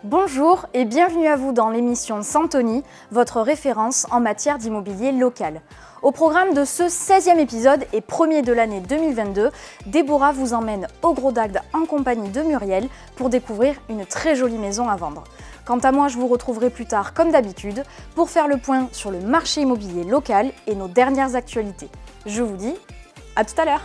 Bonjour et bienvenue à vous dans l'émission Santoni, votre référence en matière d'immobilier local. Au programme de ce 16e épisode et premier de l'année 2022, Déborah vous emmène au Gros d'Agde en compagnie de Muriel pour découvrir une très jolie maison à vendre. Quant à moi, je vous retrouverai plus tard comme d'habitude pour faire le point sur le marché immobilier local et nos dernières actualités. Je vous dis à tout à l'heure.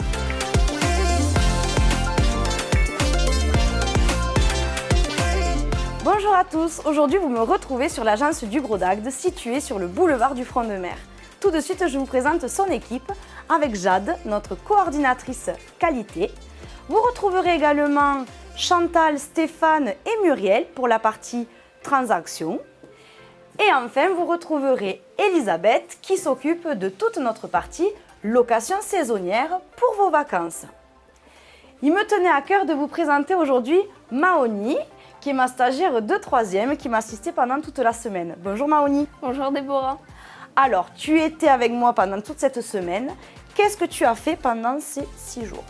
Bonjour à tous, aujourd'hui vous me retrouvez sur l'agence du Gros d'Agde située sur le boulevard du Front de Mer. Tout de suite je vous présente son équipe avec Jade, notre coordinatrice qualité. Vous retrouverez également Chantal, Stéphane et Muriel pour la partie transaction. Et enfin vous retrouverez Elisabeth qui s'occupe de toute notre partie location saisonnière pour vos vacances. Il me tenait à cœur de vous présenter aujourd'hui Maoni, qui est ma stagiaire de 3e, qui m'a assistée pendant toute la semaine. Bonjour Maoni. Bonjour Déborah. Alors, tu étais avec moi pendant toute cette semaine. Qu'est-ce que tu as fait pendant ces 6 jours ?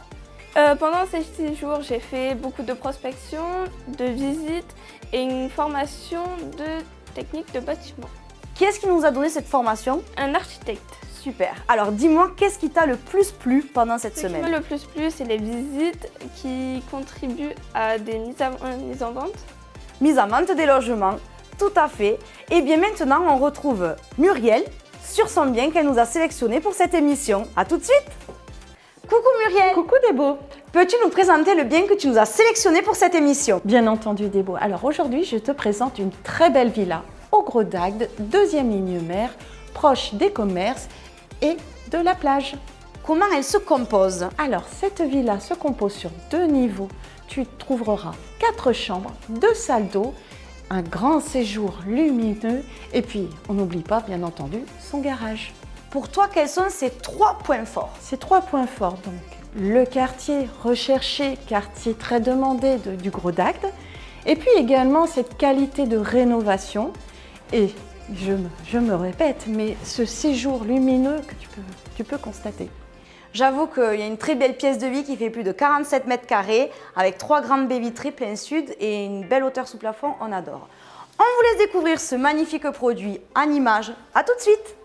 Pendant ces 6 jours, j'ai fait beaucoup de prospection, de visites et une formation de technique de bâtiment. Qui est-ce qui nous a donné cette formation ? Un architecte. Super. Alors, dis-moi, qu'est-ce qui t'a le plus plu pendant cette semaine ? Ce qui m'a le plus plu, c'est les visites qui contribuent à des mises en vente. Mise en vente des logements, tout à fait. Et bien maintenant, on retrouve Muriel sur son bien qu'elle nous a sélectionné pour cette émission. À tout de suite. Coucou Muriel. Coucou Débo. Peux-tu nous présenter le bien que tu nous as sélectionné pour cette émission ? Bien entendu Débo. Alors aujourd'hui, je te présente une très belle villa au Gros d'Agde, 2e ligne mer, proche des commerces et de la plage. Comment elle se compose ? Alors, cette villa se compose sur 2 niveaux. Tu trouveras 4 chambres, 2 salles d'eau, un grand séjour lumineux et puis, on n'oublie pas, bien entendu, son garage. Pour toi, quels sont ces 3 points forts ? Ces 3 points forts, donc, le quartier recherché, quartier très demandé du Gros d'Agde, et puis également cette qualité de rénovation et je me répète, mais ce séjour lumineux que tu peux constater. J'avoue qu'il y a une très belle pièce de vie qui fait plus de 47 mètres carrés avec 3 grandes baies vitrées plein sud et une belle hauteur sous plafond, on adore. On vous laisse découvrir ce magnifique produit en images. À tout de suite.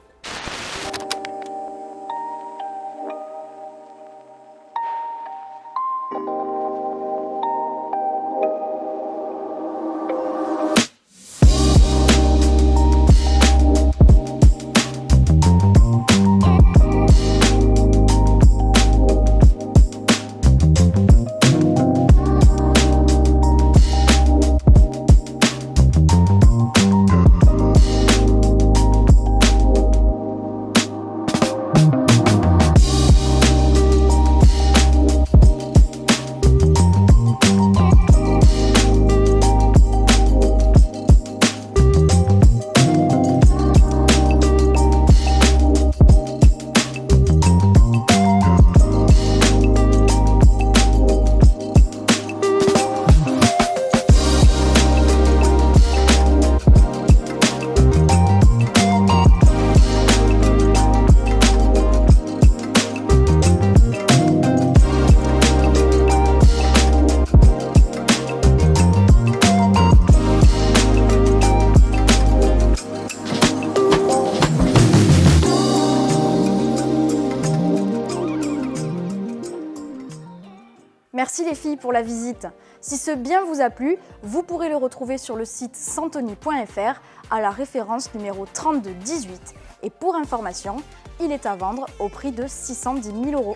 Merci les filles pour la visite. Si ce bien vous a plu, vous pourrez le retrouver sur le site santoni.fr à la référence numéro 3218. Et pour information, il est à vendre au prix de 610 000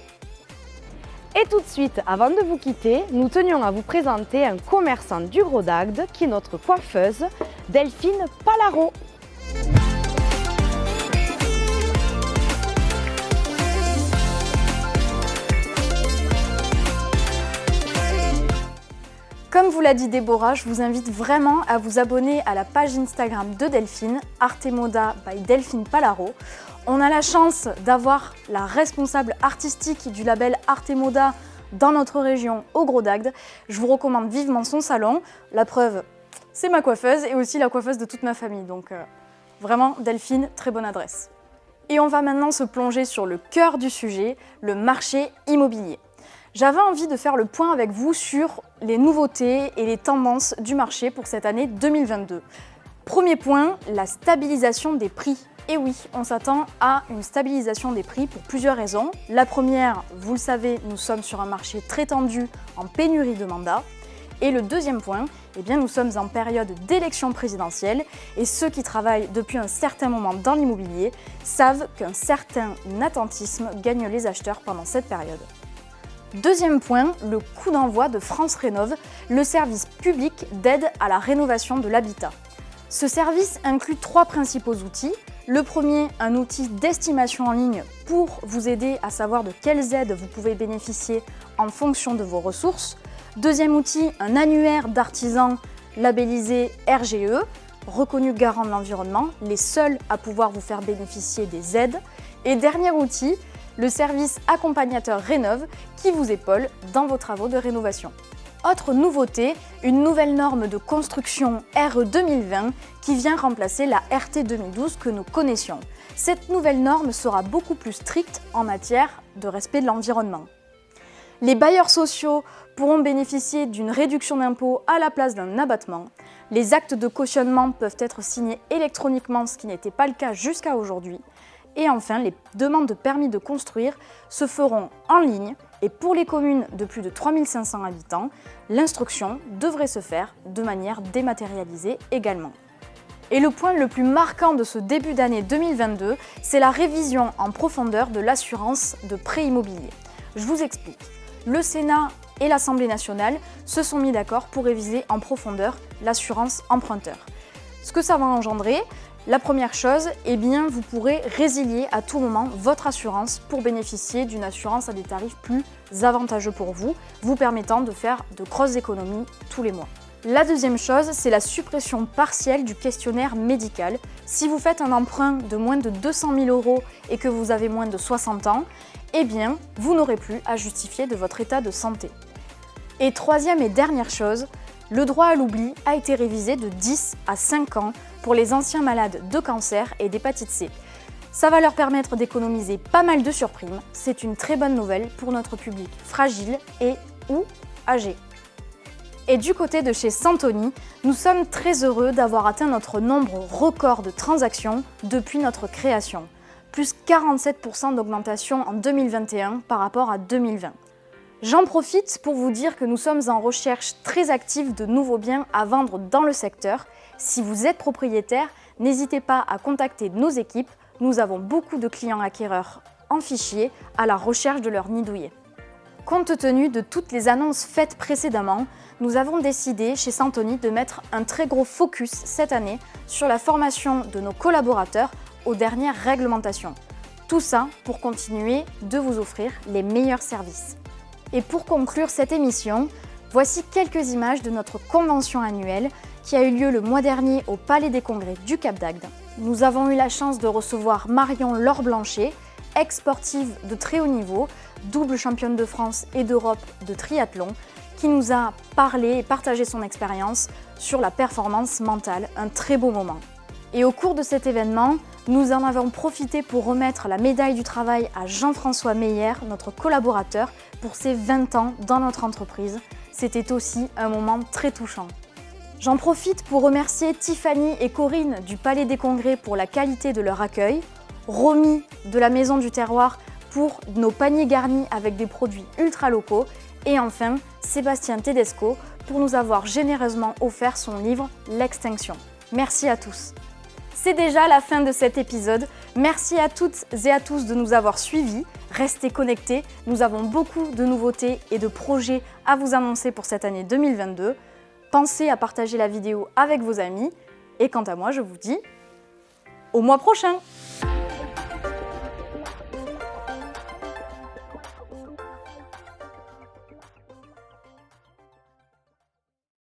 €. Et tout de suite, avant de vous quitter, nous tenions à vous présenter un commerçant du Gros d'Agde qui est notre coiffeuse, Delphine Palaro. Comme vous l'a dit Déborah, je vous invite vraiment à vous abonner à la page Instagram de Delphine, Artemoda by Delphine Palaro. On a la chance d'avoir la responsable artistique du label Artemoda dans notre région au Gros d'Agde. Je vous recommande vivement son salon. La preuve, c'est ma coiffeuse et aussi la coiffeuse de toute ma famille. Donc vraiment, Delphine, très bonne adresse. Et on va maintenant se plonger sur le cœur du sujet, le marché immobilier. J'avais envie de faire le point avec vous sur les nouveautés et les tendances du marché pour cette année 2022. Premier point, la stabilisation des prix. Et oui, on s'attend à une stabilisation des prix pour plusieurs raisons. La première, vous le savez, nous sommes sur un marché très tendu en pénurie de mandats. Et le deuxième point, nous sommes en période d'élection présidentielle et ceux qui travaillent depuis un certain moment dans l'immobilier savent qu'un certain attentisme gagne les acheteurs pendant cette période. Deuxième point, le coup d'envoi de France Rénov', le service public d'aide à la rénovation de l'habitat. Ce service inclut 3 principaux outils. Le premier, un outil d'estimation en ligne pour vous aider à savoir de quelles aides vous pouvez bénéficier en fonction de vos ressources. Deuxième outil, un annuaire d'artisans labellisé RGE, reconnu garant de l'environnement, les seuls à pouvoir vous faire bénéficier des aides. Et dernier outil, le service accompagnateur Rénov' qui vous épaule dans vos travaux de rénovation. Autre nouveauté, une nouvelle norme de construction RE 2020 qui vient remplacer la RT 2012 que nous connaissions. Cette nouvelle norme sera beaucoup plus stricte en matière de respect de l'environnement. Les bailleurs sociaux pourront bénéficier d'une réduction d'impôt à la place d'un abattement. Les actes de cautionnement peuvent être signés électroniquement, ce qui n'était pas le cas jusqu'à aujourd'hui. Et enfin, les demandes de permis de construire se feront en ligne et pour les communes de plus de 3500 habitants, l'instruction devrait se faire de manière dématérialisée également. Et le point le plus marquant de ce début d'année 2022, c'est la révision en profondeur de l'assurance de prêt immobilier. Je vous explique. Le Sénat et l'Assemblée nationale se sont mis d'accord pour réviser en profondeur l'assurance emprunteur. Ce que ça va engendrer, la première chose, vous pourrez résilier à tout moment votre assurance pour bénéficier d'une assurance à des tarifs plus avantageux pour vous, vous permettant de faire de grosses économies tous les mois. La deuxième chose, c'est la suppression partielle du questionnaire médical. Si vous faites un emprunt de moins de 200 000 € et que vous avez moins de 60 ans, vous n'aurez plus à justifier de votre état de santé. Et troisième et dernière chose, le droit à l'oubli a été révisé de 10 à 5 ans pour les anciens malades de cancer et d'hépatite C. Ça va leur permettre d'économiser pas mal de surprimes. C'est une très bonne nouvelle pour notre public fragile et ou âgé. Et du côté de chez Santoni, nous sommes très heureux d'avoir atteint notre nombre record de transactions depuis notre création. Plus 47% d'augmentation en 2021 par rapport à 2020. J'en profite pour vous dire que nous sommes en recherche très active de nouveaux biens à vendre dans le secteur. Si vous êtes propriétaire, n'hésitez pas à contacter nos équipes. Nous avons beaucoup de clients acquéreurs en fichier à la recherche de leur nid douillet. Compte tenu de toutes les annonces faites précédemment, nous avons décidé chez Santoni de mettre un très gros focus cette année sur la formation de nos collaborateurs aux dernières réglementations. Tout ça pour continuer de vous offrir les meilleurs services. Et pour conclure cette émission, voici quelques images de notre convention annuelle qui a eu lieu le mois dernier au Palais des Congrès du Cap d'Agde. Nous avons eu la chance de recevoir Marion Laure-Blanchet, ex-sportive de très haut niveau, double championne de France et d'Europe de triathlon, qui nous a parlé et partagé son expérience sur la performance mentale, un très beau moment. Et au cours de cet événement, nous en avons profité pour remettre la médaille du travail à Jean-François Meyer, notre collaborateur, pour ses 20 ans dans notre entreprise. C'était aussi un moment très touchant. J'en profite pour remercier Tiffany et Corinne du Palais des Congrès pour la qualité de leur accueil, Romy de la Maison du Terroir pour nos paniers garnis avec des produits ultra locaux et enfin Sébastien Tedesco pour nous avoir généreusement offert son livre L'Extinction. Merci à tous. C'est déjà la fin de cet épisode. Merci à toutes et à tous de nous avoir suivis. Restez connectés, nous avons beaucoup de nouveautés et de projets à vous annoncer pour cette année 2022. Pensez à partager la vidéo avec vos amis. Et quant à moi, je vous dis au mois prochain!